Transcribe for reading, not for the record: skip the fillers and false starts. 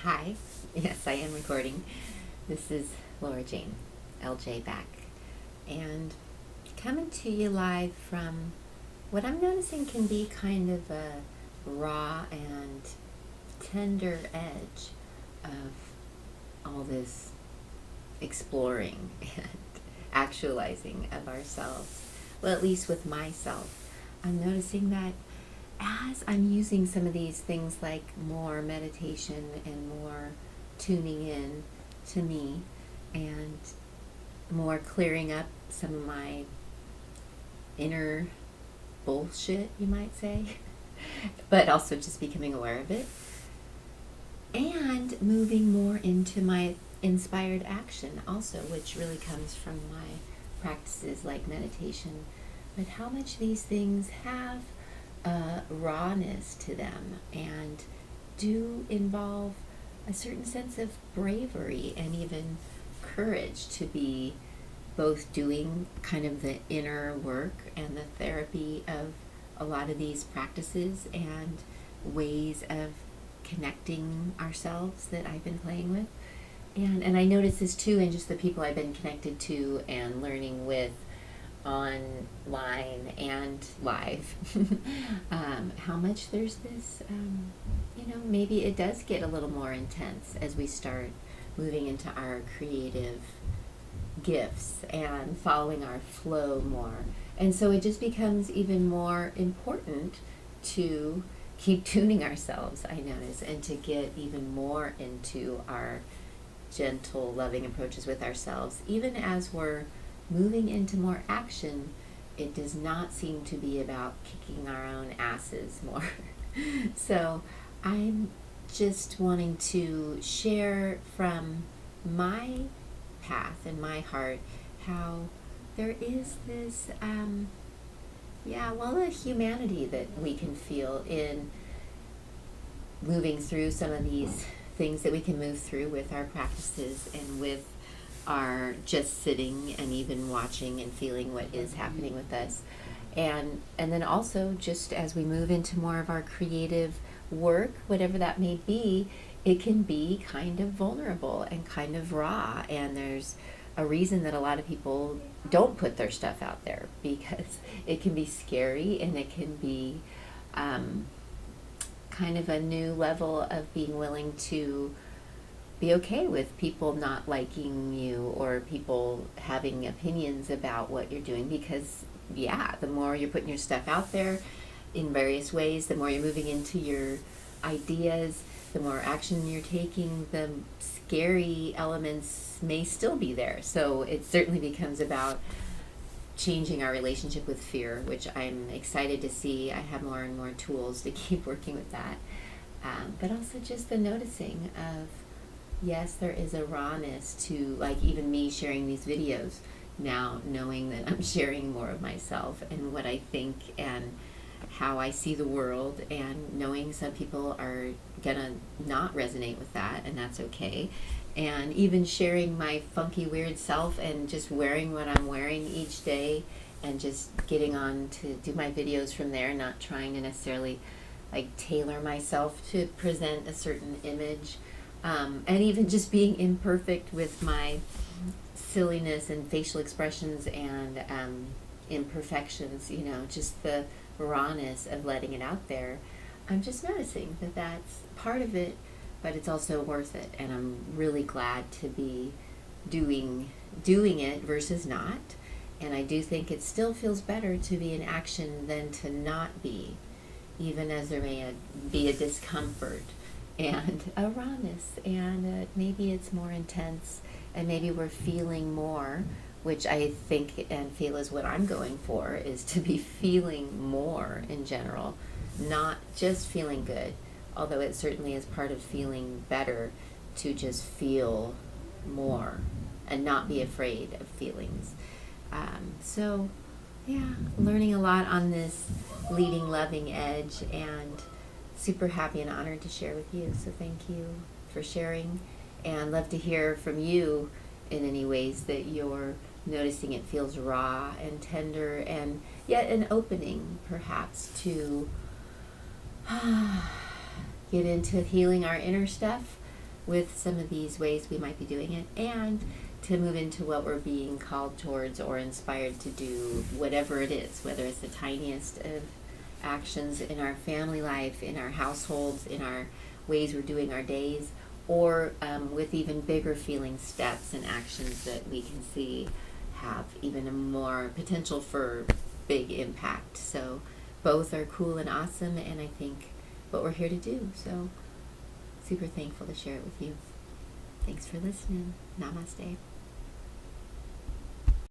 Hi. Yes, I am recording. This is Laura Jane, LJ back, and coming to you live from what I'm noticing can be kind of a raw and tender edge of all this exploring and actualizing of ourselves. Well, at least with myself, I'm noticing that as I'm using some of these things like more meditation and more tuning in to me and more clearing up some of my inner bullshit, you might say, but also just becoming aware of it and moving more into my inspired action also, which really comes from my practices like meditation, but how much these things have rawness to them and do involve a certain sense of bravery and even courage to be both doing kind of the inner work and the therapy of a lot of these practices and ways of connecting ourselves that I've been playing with. And I notice this too in just the people I've been connected to and learning with online and live. How much there's this, maybe it does get a little more intense as we start moving into our creative gifts and following our flow more. And so it just becomes even more important to keep tuning ourselves, I notice, and to get even more into our gentle, loving approaches with ourselves. Even as we're moving into more action, it does not seem to be about kicking our own asses more. So I'm just wanting to share from my path and my heart how there is this, a humanity that we can feel in moving through some of these things that we can move through with our practices and with our just sitting and even watching and feeling what is happening with us. And then also just as we move into more of our creative work, whatever that may be, it can be kind of vulnerable and kind of raw. And there's a reason that a lot of people don't put their stuff out there because it can be scary and it can be kind of a new level of being willing to be okay with people not liking you or people having opinions about what you're doing because, the more you're putting your stuff out there in various ways, the more you're moving into your ideas, the more action you're taking, the scary elements may still be there. So it certainly becomes about changing our relationship with fear, which I'm excited to see. I have more and more tools to keep working with that. But also just the noticing of, yes, there is a rawness to, like, even me sharing these videos now, knowing that I'm sharing more of myself and what I think and how I see the world, and knowing some people are gonna not resonate with that, and that's okay. And even sharing my funky, weird self and just wearing what I'm wearing each day and just getting on to do my videos from there, not trying to necessarily like tailor myself to present a certain image. And even just being imperfect with my silliness and facial expressions and imperfections, just the rawness of letting it out there. I'm just noticing that that's part of it, but it's also worth it. And I'm really glad to be doing it versus not. And I do think it still feels better to be in action than to not be, even as there may be a discomfort and a rawness, and maybe it's more intense, and maybe we're feeling more, which I think and feel is what I'm going for, is to be feeling more in general, not just feeling good, although it certainly is part of feeling better to just feel more and not be afraid of feelings. Learning a lot on this leading, loving edge, and super happy and honored to share with you. So thank you for sharing, and love to hear from you in any ways that you're noticing it feels raw and tender, and yet an opening perhaps to get into healing our inner stuff, with some of these ways we might be doing it, and to move into what we're being called towards or inspired to do, whatever it is, whether it's the tiniest of actions in our family life, in our households, in our ways we're doing our days, or with even bigger feeling steps and actions that we can see have even a more potential for big impact. So both are cool and awesome, and I think what we're here to do. So super thankful to share it with you. Thanks for listening. Namaste.